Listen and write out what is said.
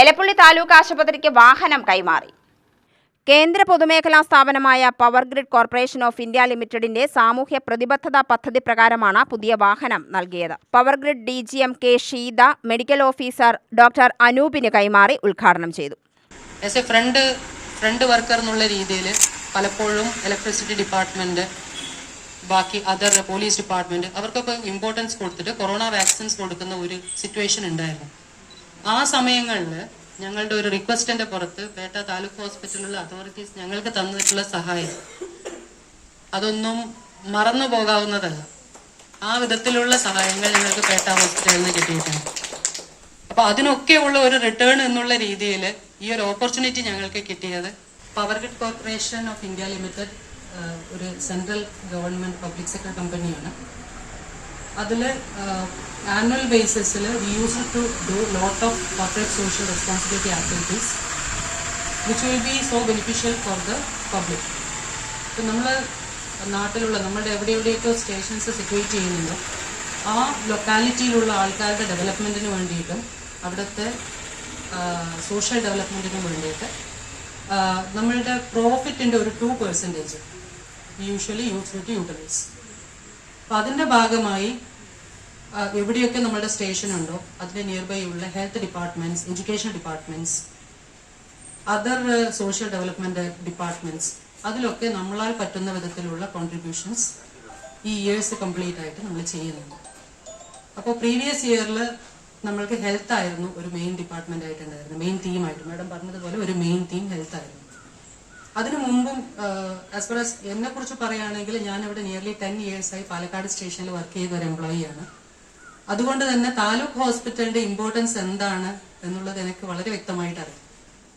എലപ്പുള്ളി താലൂക്ക് ആശുപത്രിക്ക് വാഹനം കൈമാറി. കേന്ദ്ര പൊതുമേഖലാ സ്ഥാപനമായ power grid corporation of India ലിമിറ്റഡിന്റെ സാമൂഹ്യ പ്രതിബദ്ധത പദ്ധതി പ്രകാരമാണ് പുതിയ വാഹനം നൽകിയത്. Power grid DGM K Sheetha medical officer doctor അനൂപിന് കൈമാറി ഉദ്ഘാടനം ചെയ്തു. ഫ്രണ്ട് വർക്കർ എന്നുള്ള രീതിയിൽ പലപ്പോഴും ഇലക്ട്രിസിറ്റി ഡിപ്പാർട്ട്മെന്റ്, ബാക്കി അതർ പോലീസ് ഡിപ്പാർട്ട്മെന്റ് അവർക്കൊക്കെ ഇമ്പോർട്ടൻസ് കൊടുത്തിട്ട് കൊറോണ വാക്സിൻസ് കൊടുക്കുന്ന ഒരു സിറ്റുവേഷൻ ഉണ്ടായിരുന്നു. ആ സമയങ്ങളിൽ ഞങ്ങളുടെ ഒരു റിക്വസ്റ്റിന്റെ പുറത്ത് പേട്ട താലൂക്ക് ഹോസ്പിറ്റലിലുള്ള അതോറിറ്റീസ് ഞങ്ങൾക്ക് തന്നിട്ടുള്ള സഹായം അതൊന്നും മറന്നു പോകാവുന്നതല്ല. ആ വിധത്തിലുള്ള സഹായങ്ങൾ ഞങ്ങൾക്ക് പേട്ട ഹോസ്പിറ്റലിൽ നിന്ന് കിട്ടിയിട്ടുണ്ട്. അപ്പൊ അതിനൊക്കെയുള്ള ഒരു റിട്ടേൺ എന്നുള്ള രീതിയിൽ ഈ ഒരു ഓപ്പർച്യൂണിറ്റി ഞങ്ങൾക്ക് കിട്ടിയത് power grid corporation of India limited ഒരു സെൻട്രൽ ഗവൺമെന്റ് പബ്ലിക് സെക്ടർ കമ്പനിയാണ്. അതിൽ ആനുവൽ ബേസിസിൽ we use to do lot of corporate social responsibility activities which will be so beneficial for the public. ഇപ്പം നമ്മൾ നാട്ടിലുള്ള നമ്മുടെ എവിടെയൊക്കെ സ്റ്റേഷൻസ് സിറ്റുവേറ്റ് ചെയ്യുന്നുണ്ടോ ആ ലൊക്കാലിറ്റിയിലുള്ള ആൾക്കാരുടെ ഡെവലപ്മെൻറ്റിന് വേണ്ടിയിട്ടും അവിടുത്തെ സോഷ്യൽ ഡെവലപ്മെൻറ്റിനും വേണ്ടിയിട്ട് നമ്മളുടെ പ്രോഫിറ്റിൻ്റെ ഒരു 2% യൂഷ്വലി യൂട്ടിലൈസ്. അപ്പം അതിൻ്റെ ഭാഗമായി എവിടെയൊക്കെ നമ്മുടെ സ്റ്റേഷൻ ഉണ്ടോ അതിൻ്റെ നിയർ ബൈ ഉള്ള health departments, education departments, other social development departments അതിലൊക്കെ നമ്മളാൽ പറ്റുന്ന വിധത്തിലുള്ള കോൺട്രിബ്യൂഷൻസ് ഈ ഇയേഴ്സ് കംപ്ലീറ്റ് ആയിട്ട് നമ്മൾ ചെയ്യുന്നുണ്ട്. അപ്പോൾ പ്രീവിയസ് ഇയറിൽ നമ്മൾക്ക് ഹെൽത്ത് ആയിരുന്നു ഒരു മെയിൻ ഡിപ്പാർട്ട്മെന്റ് ആയിട്ടുണ്ടായിരുന്നു, മെയിൻ തീമായിട്ട് മാഡം പറഞ്ഞതുപോലെ ഒരു മെയിൻ തീം ഹെൽത്ത് ആയിരുന്നു. അതിനു മുമ്പും ആസ് ഫാർ ആസ് എന്നെ കുറിച്ച് പറയുകയാണെങ്കിൽ ഞാനിവിടെ നിയർലി 10 ഇയേഴ്സായി പാലക്കാട് സ്റ്റേഷനിൽ വർക്ക് ചെയ്ത ഒരു എംപ്ലോയിയാണ്. അതുകൊണ്ട് തന്നെ താലൂക്ക് ഹോസ്പിറ്റലിന്റെ ഇമ്പോർട്ടൻസ് എന്താണ് എന്നുള്ളത് എനിക്ക് വളരെ വ്യക്തമായിട്ട് അറിയാം.